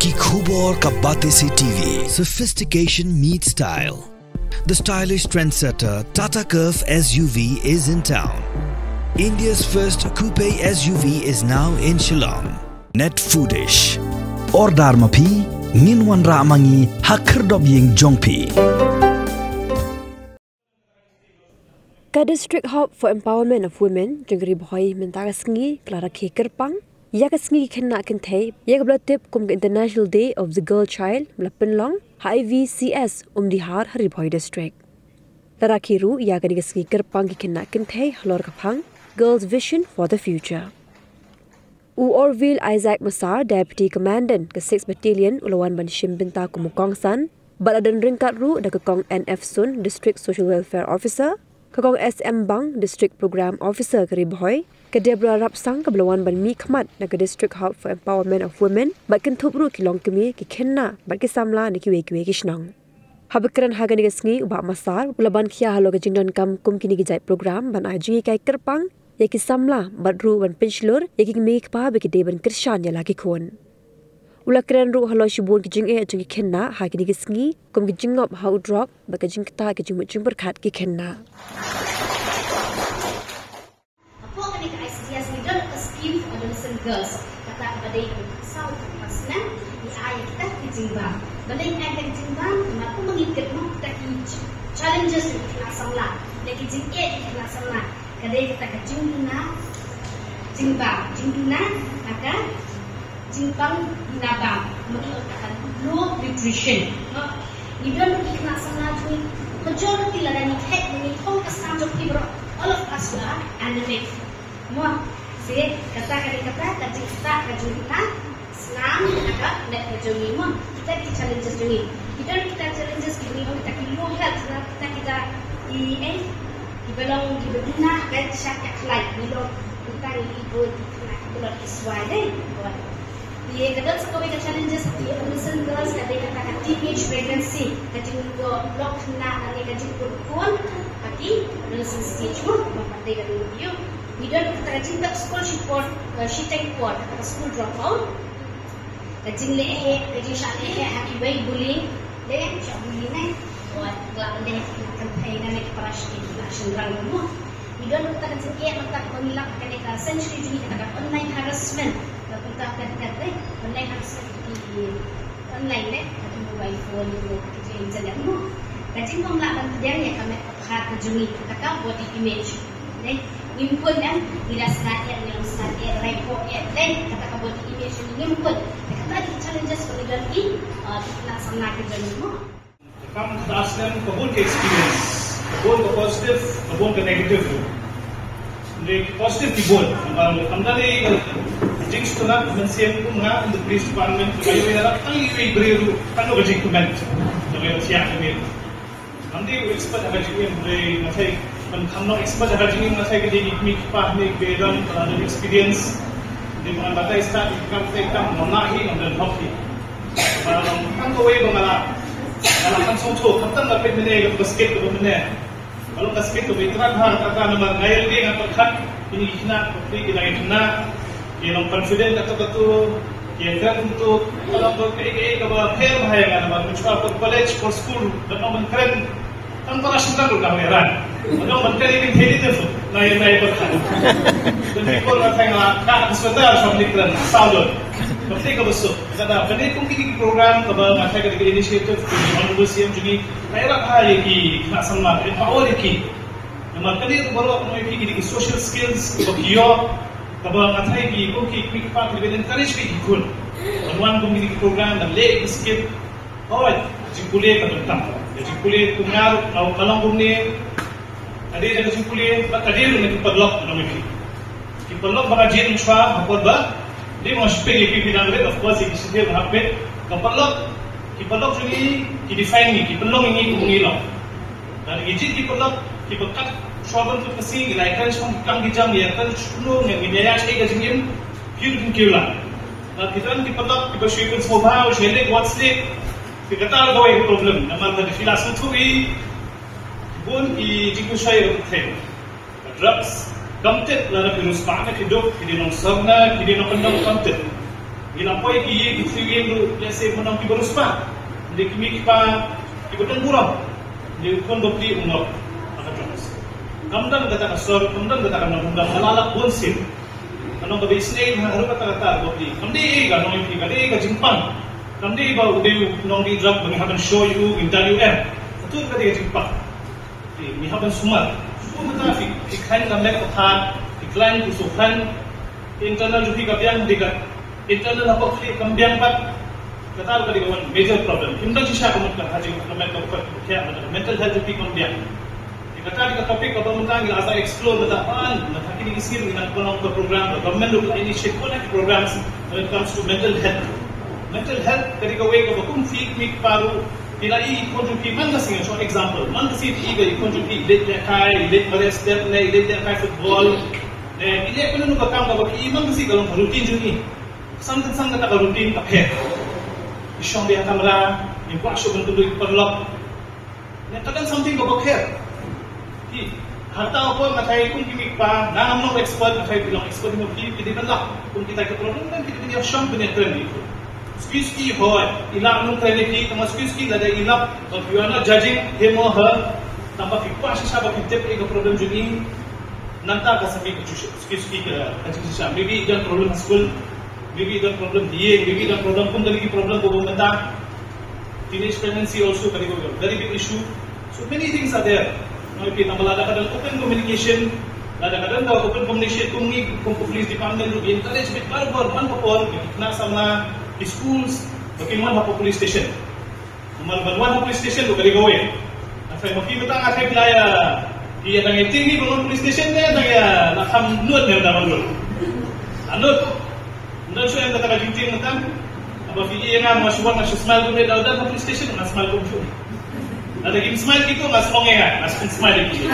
Ki khubor ka baate se TV. Sophistication meets style. The stylish trendsetter Tata Curve SUV is in town. India's first coupe SUV is now in Shillong. Net foodish. Ordar mapi minwan ramangi hakrdob ying jongpi. Ka District Hub for Empowerment of Women jengri boy mentara sengi Clara K Kerpang ya ka sengi kena kentei ya ka tip kum International Day of the Girl Child melapenlong HIVCS dihar hari boy district. Clara Kiru ya ka sengi Kerpang ki kena kentei halor kapang Girls Vision for the Future. Orville Isaac Masar, Deputy Commandant ke 6 Battalion Ulawan Banshim Binta Kumukong San, baladan ringkat ru da kekong NF Sun District Social Welfare Officer, kekong SM Bang District Program Officer ke Riboy, ke Debra Rapsang ke Belawan Ban Mi Khamat da ke District Hub for Empowerment of Women, bat kentup ru ki long kemi ki kenna bat ki samla ni ki we ki shnang. Habakran haga ni kesngi ubak Masar ulaban khia halo ke jingdon kam kum kini ki jai program ban ajui kai Kerpang ya ki samla badru ban penslur ya ki mi kpa be ki deban krishan ya lagi khon ula kren ru halo shibun ki jing e chung ki khenna ha ki ni sngi kum ki jingop how drop ba ka jing ta ki jing jing berkhat ki khenna apo ka ni ka ICS ni don ka scheme for adolescent girls kata pada south pasna ni ay kita ki jingba balai ay ka jingba na ko mangikit mo ta ki challenges ni ka samla ya ki jing e ki na samla kadai kita ke jingduna akan jingpang binabang mengatakan low nutrition ni dalam kita sangat ni majority lah ni head ni thong kesan jok ni bro all of us are anemic semua saya kata kita kajuna senang agak nak kajuni semua kita di challenges ni kita challenges ni kita low health kita belong di beduna dan syakat lain belong tentang ibu nak belong iswai deh dia kadang sekolah ke challenges di adolescent girls kadang katakan teenage pregnancy kadang go block nak ani kadang pun tapi adolescent stage pun memandai kadang dia don't kata cinta scholarship for she take for school dropout kadang kadang syakat happy way bullying deh syak bullying ni buat kelak deh campaign dan preparation sendrang semua. Kita katakan sekian maka pemilah akan kita century ini katakan online harassment. Kita katakan online harassment di online di mobile phone di internet semua. Jadi pemilah dan yang kami perhatikan kejuni katakan body image. Impun dan tidak sengaja yang sengaja report dan katakan body image ini impun. Kata di challenges pemilah ini kita sama kejuni semua. Kami kita asal kabul ke experience. Kabul ke positif, kabul ke negatif. Jadi positif dibol. Anda ni jing setelah mensiap pun di police department kayu yang tanggi beri kanu jing comment. Jadi siap ni. Nanti expert ada jing yang beri masai kanu expert ada jing yang masai kerja ni pah ni beran ada experience. Di mana batai start ikam menahi dan hoki. Kanu way bangala. Kalau kan soto, kata nak pergi mana ke basket ke mana? Kalau basket tu beriteran kata nama gaya dia nak perkat ini kena pergi kita kena, yang confident kata yang untuk kalau pergi ke fair bahaya kan, mencuba per college, per school, dan orang keren, tanpa rasa tu dah heran. Orang keren ini hedi tu, naik perkat. Dan people orang nak sesuatu sambil keren, saudara. Tapi kalau besok, kata pendek kongki program kalau nak saya ketika inisiatif di Universiti juga, saya rasa lagi nak sama, power lagi. Nama kali itu baru nak lagi di social skills, kalau kalau nak saya lagi kongki quick part lebih encourage lagi ikut. Anuan kongki di program dan leh skill, jikuliah kebetulan, jikuliah pengaruh, kalau kongni ada yang jikuliah, ada yang nak perlok namanya. Perlok berajian musuh, apa bah? Dia masih pergi bidang red, of course, ini sendiri berhapit. Kipalok ini, define ni, kipalok ini mengilang. Dan ijin kipalok, kipakat suaban tu pasti, ilaikan semua kang dijam, ilaikan semua yang biaya saya kajingin, kira. Dan kita ni kipalok, kipasyikan semua bahawa, syelik, what's it? Kita kata ada dua problem. Nama tadi filosofi tu pun ijin saya berkata, drugs. Content lara virus paana kidok kidi nong sarna kidi nong pendang content Gilapoi ki freeway lu biasa menang ki beruspa. Jadi kimi kita ikutan kurang. Jadi kon bukti ungap. Kamdan kata kasar, kamdan kata kan undang malalak bonsin. Kanong gabi snake harus kata bukti. Kamdi ga nong ki kadi ka jimpang. Kamdi ba udah nong di drug we haven't show you in WM. Itu kadi ka jimpang. We haven't sumat. Semua traffic iklan kamlek kothan, iklan kusuhan internal jupi kabiang dikat. Internal apa kali kambiang pat kata kali kawan major problem. Imdan sisa kemudian haji kamlek kapat kaya mental health jupi kambiang. Kata di topik apa mentang ila asa explore betapaan nak kini isir dengan penong ke program government look initiate connect programs when it comes to mental health. Mental health kali ka way ka bakum fik mik paru tilai contribute man kasi for example man kasi iga contribute let kai let mares step na let kai football eh ile ko nu ka kam ka baki man kasi kalong routine juni sang kata ka routine ka phe isong dia kamera impa syo bentuk perlok ne takan something ka bakher harta apa makai kung kimi pa na amno expert makai bilang expert mo kita lah kung kita ke problem kan kita dia syam penetran itu skill hoy ila amno training kita mas skill ada ila if you are not judging him or her tanpa fikwa sisa ba kita ke problem juni nanta ka sabi skill ka maybe dan problem school maybe dan problem dia maybe dan problem kung dali problem ko bumenta teenage pregnancy also very big issue so many things are there. Okay, nama lada kadang open communication, lada kadang daw open communication kung police department lu encourage bit baru man papor na sama di schools, bagaimana apa police station. Naman police station lu kali gawe. Afai makita ang afai playa. Iya nang tinggi bangun police station na ya nakam nuot na naman lu. Anot. Ndan so yang kata ginting matan. Aba fi iya nga masuwan na smile ko daw daw police station na smile ko. Ada game smile gitu mas monge kan, mas smile gitu.